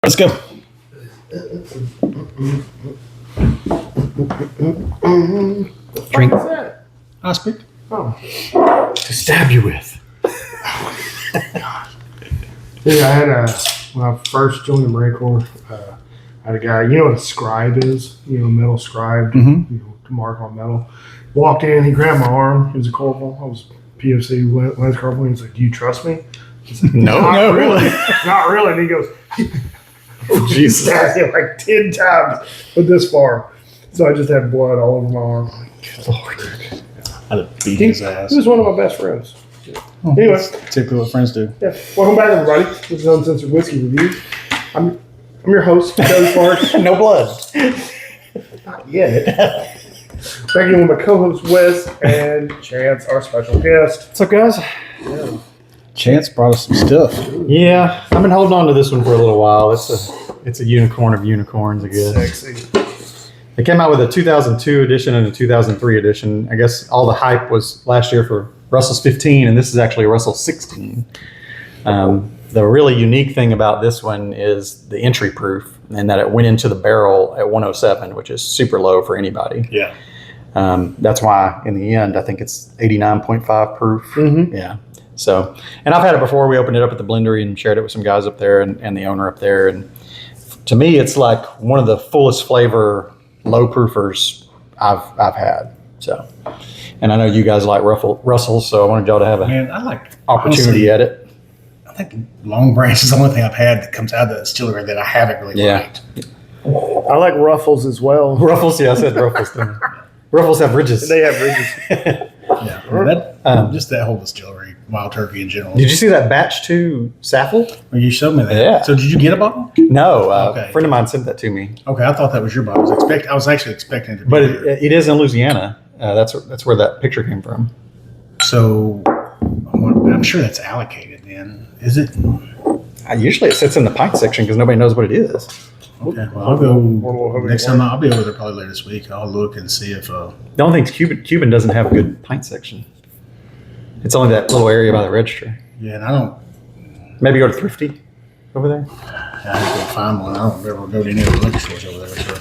Let's go. Drink. I speak. Oh. To stab you with. Dude, I had when I first joined the Marine Corps, I had a guy, you know what a scribe is? You know, metal scribed, to mark on metal. Walked in, he grabbed my arm. He was a corporal. I was POC, Lance Corporal. He's like, "Do you trust me?" I said, No, really. Not really. And he goes, Oh, Jesus. stabbed him like 10 times, but this far. So I just had blood all over my arm. Good Lord. I'd have beat his ass. He was one of my best friends. Anyway, Typically what friends do. yeah. Welcome back, everybody. This is Uncensored Whiskey Review. I'm your host, Joe Sparks. No blood. Not yet. Back in with my co-host Wes and Chance, our special guest. What's up, guys? Chance brought us some stuff. Yeah, I've been holding on to this one for a little while. It's a unicorn of unicorns, I guess. Sexy. They came out with a 2002 edition and a 2003 edition. I guess all the hype was last year for Russell's 15, and this is actually a Russell 16. The really unique thing about this one is the entry proof, and that it went into the barrel at 107, which is super low for anybody. Yeah. That's why in the end, I think it's 89.5 proof. Mm-hmm. Yeah. So, and I've had it before. We opened it up at the blendery and shared it with some guys up there and the owner up there. And to me, it's like one of the fullest flavor low proofers I've had. So, and I know you guys like Russell, so I wanted y'all to have an Man, I like opportunity at it. I think Long Branch is the only thing I've had that comes out of the distillery that I haven't really liked. I like Ruffles as well. Ruffles, yeah, I said Ruffles. Ruffles have ridges. They have ridges. Yeah. Just that whole distillery, Wild Turkey in general. Did you see that batch 2 Saffel? Well, you showed me that. Yeah. So did you get a bottle? No, Okay. a friend of mine sent that to me. Okay, I thought that was your bottle. I was actually expecting it to be But there. it is in Louisiana. That's where that picture came from. So I'm sure that's allocated then. Is it? Usually it sits in the pint section because nobody knows what it is. Okay, well, I'll go next time. I'll be over there probably later this week. I'll look and see if. The only thing is Cuban doesn't have a good pint section. It's only that little area by the register. Yeah, and I don't. Maybe go to Thrifty over there. I have to go find one. I don't ever go to any of the liquor stores over there. So.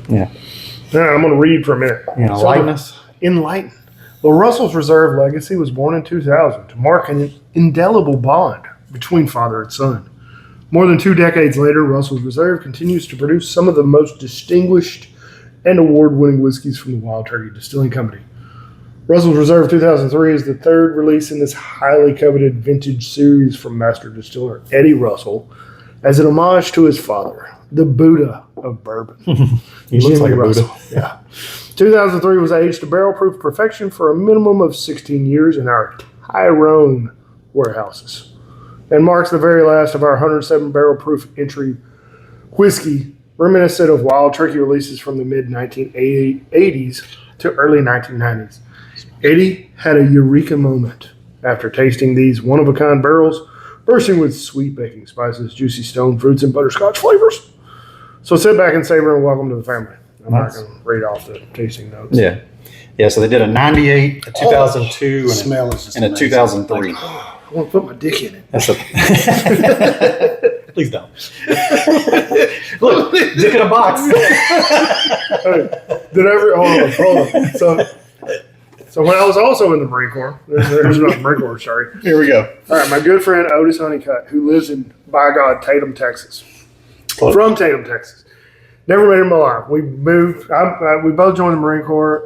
Yeah. Now, I'm going to read for a minute. So lightness. Enlighten. The Russell's Reserve legacy was born in 2000 to mark an indelible bond between father and son. More than 2 decades later, Russell's Reserve continues to produce some of the most distinguished and award-winning whiskeys from the Wild Turkey Distilling Company. Russell's Reserve 2003 is the third release in this highly coveted vintage series from master distiller Eddie Russell as an homage to his father, the Buddha of bourbon. He looks Jimmy like a Russell. Buddha. Yeah. 2003 was aged to barrel-proof perfection for a minimum of 16 years in our Tyrone warehouses, and marks the very last of our 107 barrel-proof entry whiskey, reminiscent of Wild Turkey releases from the mid-1980s to early 1990s. Eddie had a eureka moment after tasting these one-of-a-kind barrels, bursting with sweet baking spices, juicy stone fruits, and butterscotch flavors. So sit back and savor and welcome to the family. I'm not going to read off the tasting notes. Yeah. Yeah, so they did a 98, a 2002, The smell is just and a amazing. 2003. I want to put my dick in it. That's a... Please don't. Look, dick in a box. Hold on. So when I was also in the Marine Corps, there's not the Marine Corps, sorry. Here we go. All right, my good friend Otis Honeycutt, who lives in, by God, Tatum, Texas. Close. From Tatum, Texas. Never met him in my life. We moved. We both joined the Marine Corps.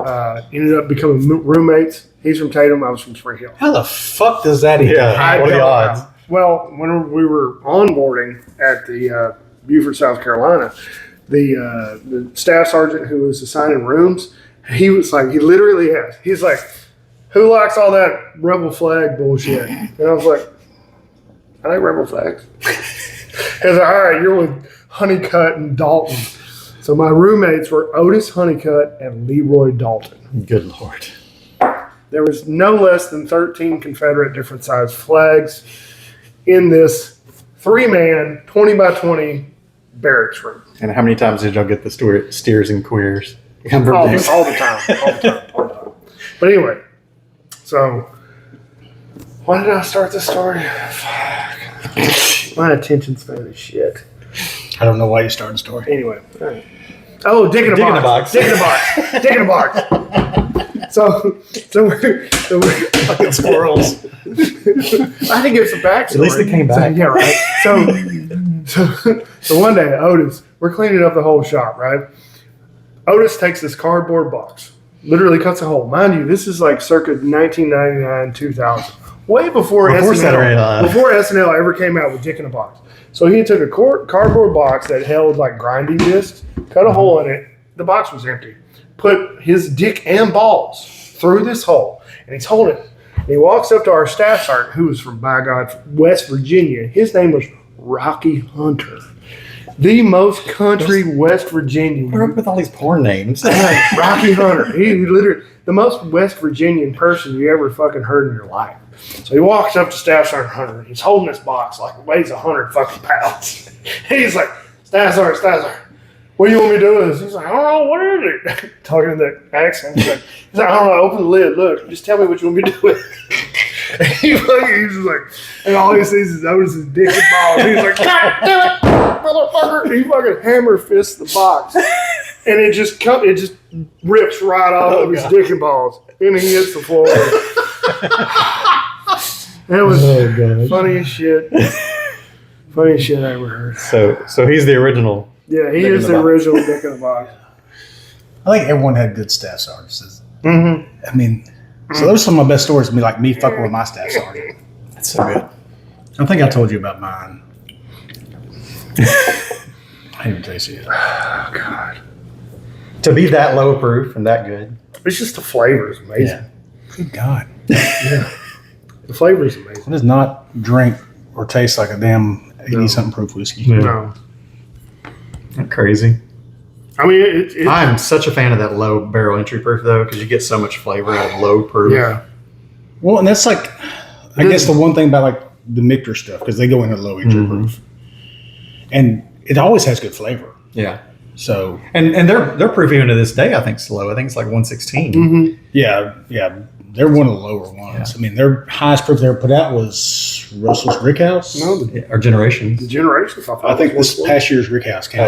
Ended up becoming roommates. He's from Tatum. I was from Spring Hill. How the fuck does that even Yeah. happen? What are the don't odds? know. Well, when we were onboarding at the Beaufort, South Carolina, the staff sergeant who was assigning rooms, he literally asked, he's like, "Who likes all that rebel flag bullshit?" And I was like, "I like rebel flags." He was like, "All right, you're with Honeycutt and Dalton." So my roommates were Otis Honeycutt and Leroy Dalton. Good Lord. There was no less than 13 Confederate different size flags in this 3-man, 20 by 20 barracks room. And how many times did y'all get the steers and queers? All the time. But anyway, so why did I start this story? Fuck. My attention span is shit. I don't know why you started the story. Anyway. All right. Oh, dick in a box. Dick in a box. Dick in a box. So we're fucking squirrels. I had to give some backstory. At least they came back. Yeah, right. So one day, Otis, we're cleaning up the whole shop, right? Otis takes this cardboard box, literally cuts a hole. Mind you, this is like circa 1999, 2000. Way before SNL ever came out with Dick in a Box. So he took a cardboard box that held like grinding discs, cut a hole in it. The box was empty. Put his dick and balls through this hole, and he's holding it. And he walks up to our staff sergeant, who was from, by God, West Virginia. His name was Rocky Hunter. The most country West Virginian. We're up with all these porn names. Rocky Hunter. He literally, the most West Virginian person you ever fucking heard in your life. So he walks up to Staff Sergeant Hunter. He's holding this box like it weighs 100 fucking pounds. He's like, Staff Sergeant, what do you want me to do with this? He's like, I don't know, what is it? Talking in the accent. He's like, I don't know, open the lid, look, just tell me what you want me to do with it. He's just like, and all he sees is Otis's dick and balls. He's like, God damn it, motherfucker. He fucking hammer fists the box. And it just rips right off of his dick and balls. And he hits the floor. That was funny as shit. Funniest shit I ever heard. So he's the original. Yeah, he is the original dick in the box. I think everyone had good staff sergeants. Mm-hmm. I mean, so those are some of my best stories. Me like me fucking with my staff sergeant. That's so good. I think I told you about mine. I didn't even taste it yet. Oh, God. To be that low proof and that good. It's just the flavor is amazing. Yeah. Good God. Yeah. The flavor is amazing. It does not drink or taste like a damn 80-something proof whiskey. Yeah. No. Isn't that crazy? I mean, I'm such a fan of that low barrel entry proof, though, because you get so much flavor out of low proof. Yeah. Well, and that's like, I guess the one thing about like the Michter stuff, because they go into low entry proof. And it always has good flavor. Yeah. So. And their proof even to this day, I think, is low. I think it's like 116. Mm-hmm. Yeah. They're one of the lower ones. Yeah. I mean, their highest proof they ever put out was Russell's Rickhouse. No, our Generations. The Generations. I think this past year's Rickhouse came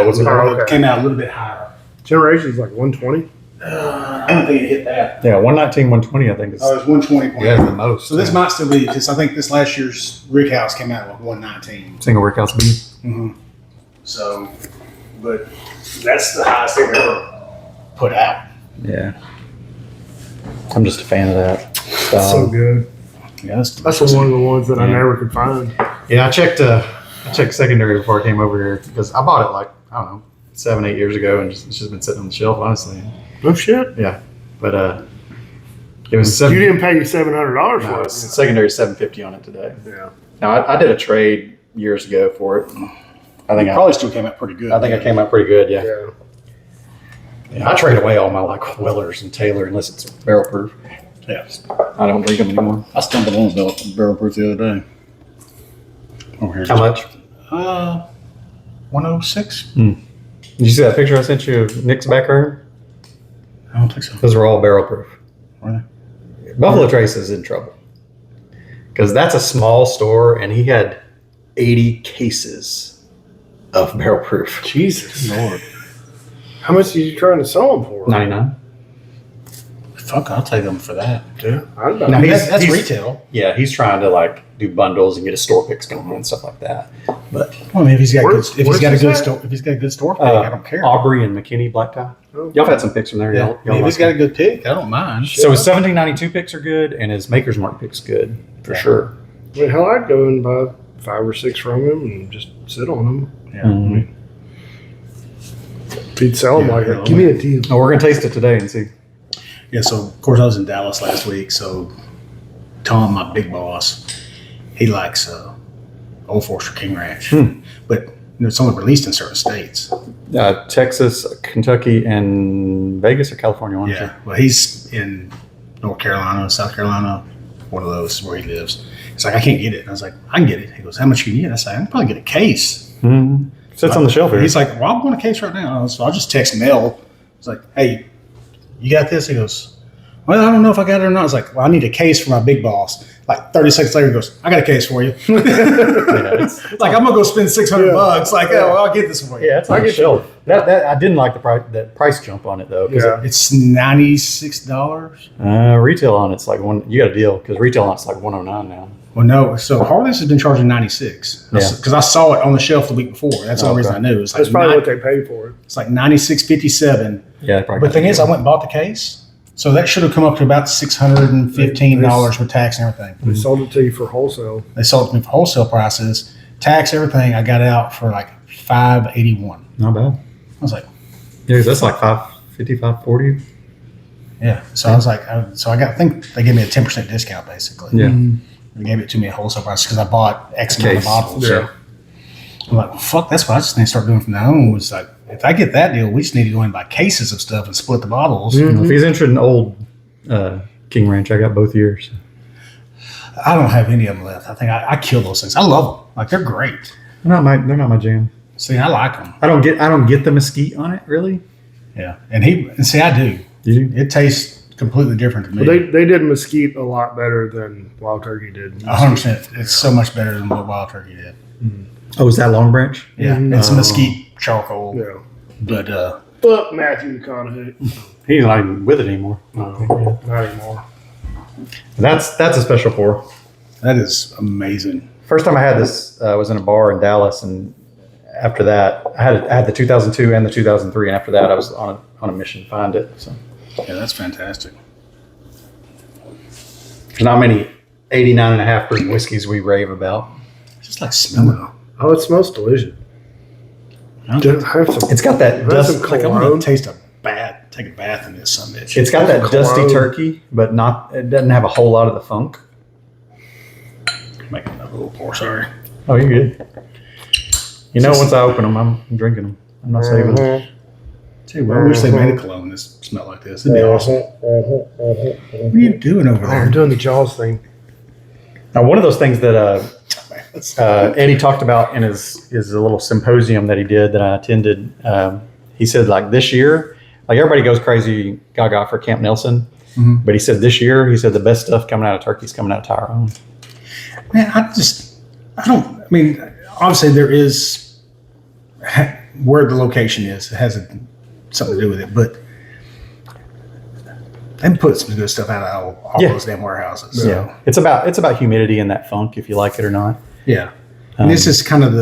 came out a little bit higher. Generations like 120. I don't think it hit that. Yeah, 119, 120, I think. It's 120. Yeah, the most. So this might still be, because I think this last year's Rickhouse came out with 119. Single Rickhouse B. Mm-hmm. So, but that's the highest they've ever put out. Yeah. I'm just a fan of that style. So good. Yeah, that's one of the ones that I never could find. Yeah, I checked secondary before I came over here because I bought it like, I don't know, 7-8 years ago, and it's just been sitting on the shelf, honestly. No shit. Yeah, but it was you didn't pay $700 for it. Secondary $750 on it today. Yeah. Now I did a trade years ago for it. I think probably still came out pretty good. I think I came out pretty good. Yeah. Yeah. I trade away all my like Weller's and Taylor unless it's barrel proof. Yeah. I don't drink them anymore. I stumbled on barrel proof the other day. Oh, here's how much? 106. Did you see that picture I sent you of Nick's backyard? I don't think so. Those are all barrel proof. Really? Buffalo Trace is in trouble because that's a small store, and he had 80 cases of barrel proof. Jesus Lord. How much are you trying to sell them for? 99. Fuck, I'll take them for that. Yeah. Now, that's retail. Yeah, he's trying to like do bundles and get his store picks going and stuff like that. But I mean, if he's got a good store pick, I don't care. Aubrey and McKinney black tie. Oh. Y'all have had some picks from there. Yeah. Y'all if he's got a good pick, I don't mind. So his 1792 picks are good, and his Maker's Mark picks good for sure. I mean, hell, I'd go and buy 5 or 6 from him and just sit on them. Yeah. Mm-hmm. If he'd sell them like that, give me a deal. Oh, we're gonna taste it today and see. Yeah, so of course I was in Dallas last week. So Tom, my big boss, he likes Old Forester King Ranch, but it's only released in certain states. Texas, Kentucky, and Vegas or California. One yeah, well, he's in North Carolina, South Carolina, one of those where he lives. It's like, I can't get it. And I was like, I can get it. He goes, how much can you get? I said, I can probably get a case. Mm-hmm. Sits on the shelf here. He's like, well, I want a case right now. So I'll just text Mel. It's like, hey, you got this? He goes, well, I don't know if I got it or not. I was like, well, I need a case for my big boss. Like 30 seconds later, he goes, I got a case for you. It's like, I'm going to go spend $600. Like, oh, I'll get this for you. Yeah, it's on the shelf. That I didn't like that price jump on it though. It's $96. Retail on it's like you got a deal because retail on it's like $109 now. Well, no. So Harley's has been charging $96. Yeah. Because I saw it on the shelf the week before. That's the only reason I knew. It's like That's probably what they paid for it. It's like $96.57. Yeah, probably. But the thing is, I went and bought the case. So that should have come up to about $615 with tax and everything. They sold it to you for wholesale. They sold it to me for wholesale prices. Tax, everything, I got out for like $581. Not bad. I was like, yeah, that's like $550, $540. yeah. So I was like, I think they gave me a 10% discount basically. Yeah. They gave it to me at wholesale price because I bought X amount of Case. bottles. Yeah. I'm like, well, fuck, that's what I just need to start doing from now on. Was like, if I get that deal, we just need to go in and buy cases of stuff and split the bottles. If he's interested in old King Ranch, I got both years. I don't have any of them left. I think I kill those things. I love them. Like, they're great. They're not my jam. See, I like them. I don't get the mesquite on it really. Yeah, and see, I do. You do? It tastes completely different to me. Well, they did mesquite a lot better than Wild Turkey did. 100%. It's so much better than what Wild Turkey did. Oh, is that Long Branch? Yeah, it's mesquite charcoal. Yeah. But Fuck Matthew McConaughey. He's not even with it anymore. No, not anymore. That's a special pour. that is amazing. First time I had this was in a bar in Dallas, and after that, I had the 2002 and the 2003, and after that, I was on a mission to find it. So Yeah, that's fantastic. there's not many 89.5 proof whiskeys we rave about. Just like smelling them. Oh, it smells delicious. Just have some. It's got that Have dust. some Like, I'm cologne. going to take a bath in this son of a bitch. It's got that dusty Cologne. turkey, but it doesn't have a whole lot of the funk. Making another little pour, sorry. Oh, you're good. You know, once I open them, I'm drinking them. I'm not saving them. Tell you what, I wish they made a cologne that smelled like this. It'd be awesome. What are you doing over Oh, I'm there? doing the Jaws thing. Now, one of those things that Eddie talked about in his little symposium that he did that I attended, he said, like, this year, like, everybody goes crazy gaga for Camp Nelson. Mhm. But he said this year, he said the best stuff coming out of Turkey is coming out of Tyrone. Man, I mean, obviously there is where the location is. It has something to do with it, but they put some good stuff out of all Yeah. those damn warehouses. Yeah, it's about humidity and that funk, if you like it or not. Yeah. And this is kind of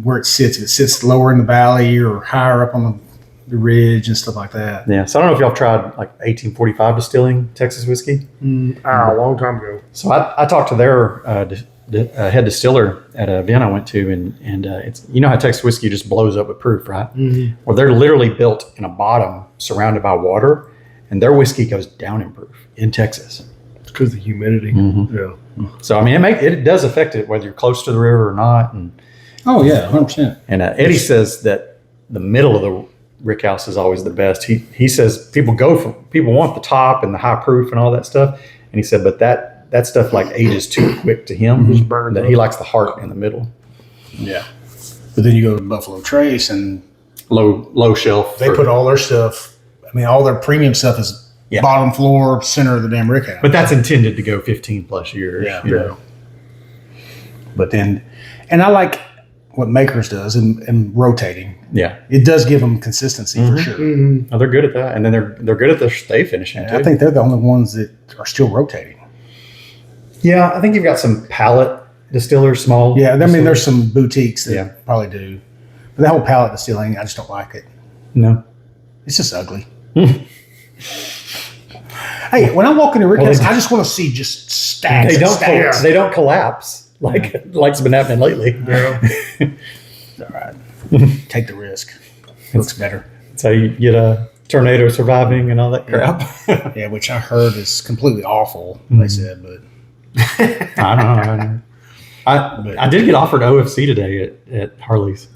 where it sits. If it sits lower in the valley or higher up on the ridge and stuff like that. Yeah, so I don't know if y'all tried like 1845 distilling Texas whiskey. A long time ago. So I talked to their head distiller at an event I went to, and it's, you know how Texas whiskey just blows up with proof, right? Mm-hmm. Well, they're literally built in a bottom surrounded by water, and their whiskey goes down in proof in Texas. It's because of the humidity. Mm-hmm. Yeah. So I mean, it does affect it whether you're close to the river or not. Oh yeah, 100%. And Eddie says that the middle of the Rickhouse is always the best. He says people want the top and the high proof and all that stuff, and he said, but that stuff like ages too quick to him. Just burned That up. he likes the heart in the middle. Yeah. But then you go to Buffalo Trace and Low shelf. they put all their stuff, I mean, all their premium stuff is Yeah. bottom floor, center of the damn Rickhouse. But that's intended to go 15 plus years. Yeah. you know. But then, and I like what Makers does in rotating. Yeah. It does give them consistency for sure. Mm-hmm. Oh, they're good at that. And then they're good at the stay finishing And too. I think they're the only ones that are still rotating. Yeah, I think you've got some pallet distillers, small. Yeah, I mean, distillers. there's some boutiques that Yeah. probably do. But the whole pallet distilling, I just don't like it. No. It's just ugly. Hey, when I walk into Rickhouse, I just want to see just stacks They and don't. stacks. They don't collapse like's been happening lately. Yeah. It's all right. Take the risk. It looks better. That's how you get a tornado surviving and all that crap. Yeah, which I heard is completely awful, they said, but I don't know. I did get offered OFC today at Harley's.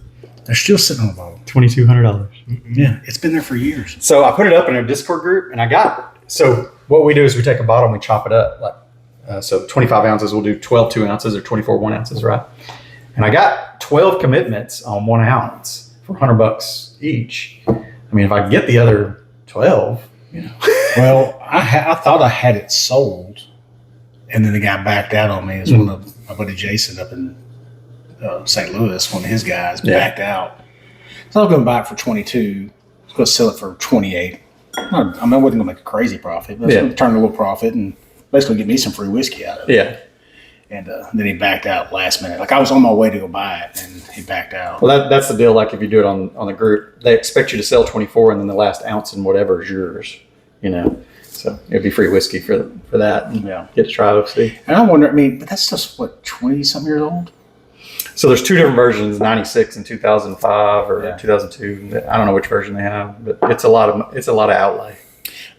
they're still sitting on the bottle. $2,200. Yeah, it's been there for years. So I put it up in a Discord group, and I got. So what we do is we take a bottle and we chop it up. Like so, 25 ounces. We'll do 12 2 ounces or 24 1 ounces, right? And I got 12 commitments on 1 ounce for $100 each. I mean, if I get the other 12, Well, I thought I had it sold, and then the guy backed out on me. It was one of my buddy Jason up in St. Louis. One of his guys backed out. So I was going to buy it for 22. I was going to sell it for 28. I mean, I wasn't going to make a crazy profit, but I was going to turn a little profit and basically get me some free whiskey out of it. Yeah. And then he backed out last minute. Like I was on my way to go buy it, and he backed out. Well, that's the deal. Like if you do it on the group, they expect you to sell 24, and then the last ounce and whatever is yours. So it'd be free whiskey for that. And get to try it. See. And I wonder. I mean, but that's just what 20-something years old. So there's two different versions: 96 and 2005 or 2002. I don't know which version they have, but it's a lot of outlay.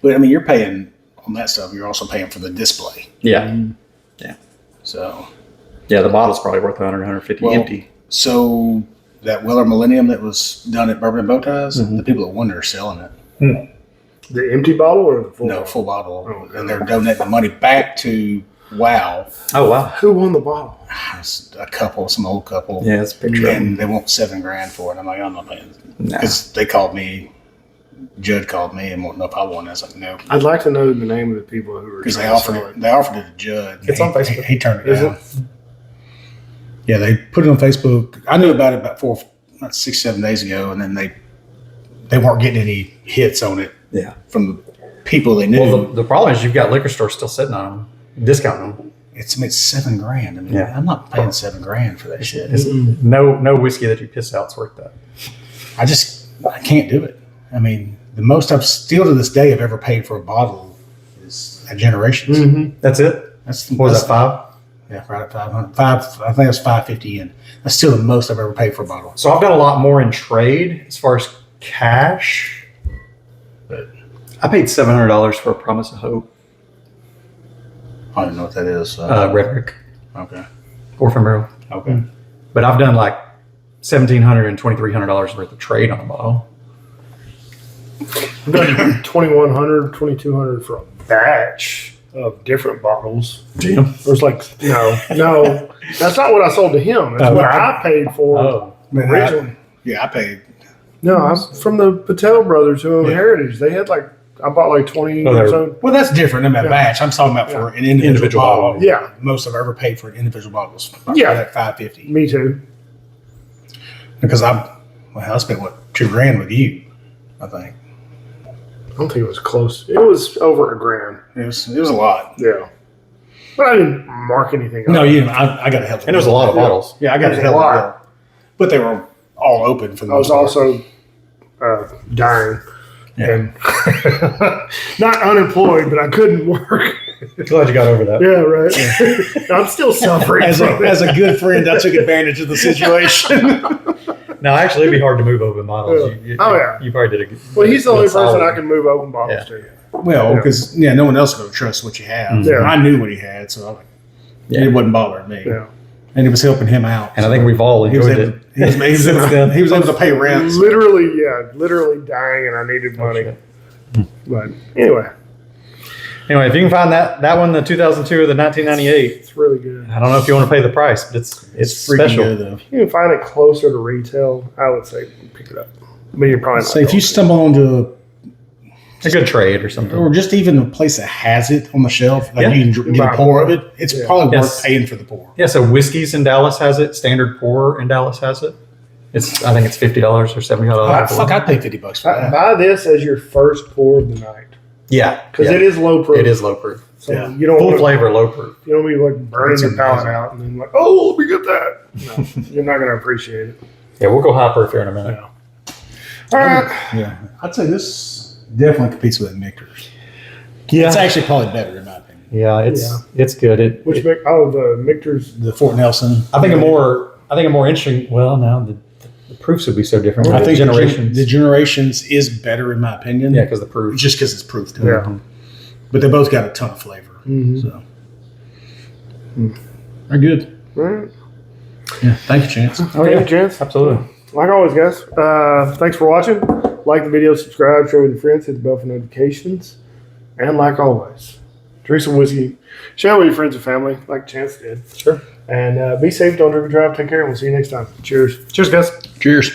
But I mean, you're paying on that stuff. You're also paying for the display. Yeah. Yeah. So. Yeah, the bottle's probably worth 100, 150 empty. So that Weller Millennium that was done at Bourbon and Bowties, the people at Wonder are selling it. The empty bottle or the full? No, full bottle. Oh, and they're donating the money back to WOW. Oh, wow. Who won the bottle? A couple, some old couple. Yeah, it's a picture. And they want $7,000 for it. I'm like, I'm not paying. Because they called me, Judd called me and wanted to know if I won. I was like, no. I'd like to know the name of the people who were. Because they offered it to Judd. It's on Facebook. He turned it down. Yeah, they put it on Facebook. I knew about it about 6, 7 days ago, and then they weren't getting any hits on it. Yeah, from the people they knew. Well, the problem is you've got liquor stores still sitting on them, discounting them. It's $7,000. I mean, I'm not paying $7,000 for that shit. No whiskey that you piss out's worth that. I can't do it. I mean, the most I've still to this day I've ever paid for a bottle is at Generations. Mm-hmm. That's it. What was that, $5? Yeah, right at 500. I think it's $5.50 in. That's still the most I've ever paid for a bottle. So I've done a lot more in trade as far as cash. But I paid $700 for a Promise of Hope. I don't know what that is. Rhetoric. Okay. Orphan Barrel. Okay. But I've done like $1,700 and $2,300 worth of trade on a bottle. I've done $2,100, $2,200 for a batch of different bottles. Damn. There's like, no, that's not what I sold to him. That's what I paid for originally. I paid. No, I'm from the Patel brothers who own Heritage. They had I bought like 20 or so. Well, that's different than that batch. I'm talking about for an individual bottle. Yeah. Most I've ever paid for an individual bottle was like $5.50. Me too. Because I spent $2,000 with you, I think. I don't think it was close. It was over $1,000. It was a lot. Yeah. But I didn't mark anything up. No, you didn't. I got a hell of a And there's a lot of bottles. Yeah, I got a hell of a deal. But they were all open for the most part. I was also dying. Yeah. And not unemployed, but I couldn't work. Glad you got over that. Yeah, right. I'm still suffering. As a good friend, I took advantage of the situation. No, actually, it'd be hard to move open bottles. You probably did a good. Well, he's the only person I can move open bottles to. Well, because no one else is going to trust what you have. Mm-hmm. Yeah. I knew what he had, so it wasn't bothering me. Yeah. And it was helping him out. And I think we've all enjoyed it. He was able to pay rent. Literally dying, and I needed money. But anyway, if you can find that one, the 2002 or the 1998, it's really good. I don't know if you want to pay the price, but it's special. Good, though. If you can find it closer to retail, I would say pick it up. But you're probably not. So if you stumble onto a good trade or something, or just even a place that has it on the shelf, you can get a pour of it, it's probably worth paying for the pour. Yeah, so Whiskey's in Dallas has it. Standard Pour in Dallas has it. I think it's $50 or $75. I'd pay $50 for that. Buy this as your first pour of the night. Yeah, because it is low proof. It is low proof. So you don't full flavor, low proof. You don't be burning your palate out and then let me get that. No, you're not going to appreciate it. Yeah, we'll go high proof here in a minute. Yeah. All right. Yeah, I'd say this definitely competes with Michter's. Yeah, it's actually probably better in my opinion. Yeah, it's good. Which the Michter's, the Fort Nelson. I think a more interesting. Well, now the proofs would be so different. I think the Generations is better in my opinion. Yeah, because the proof, just because it's proof. Yeah, but they both got a ton of flavor. Mm-hmm. So they're good. All right. Yeah, thank you, Chance. Chance. Absolutely. Like always, guys. Thanks for watching. Like the video, subscribe, share with your friends, hit the bell for notifications, and like always, drink some whiskey, share with your friends and family, like Chance did. Sure. And be safe. Don't drink and drive. Take care, and we'll see you next time. Cheers. Cheers, guys. Cheers.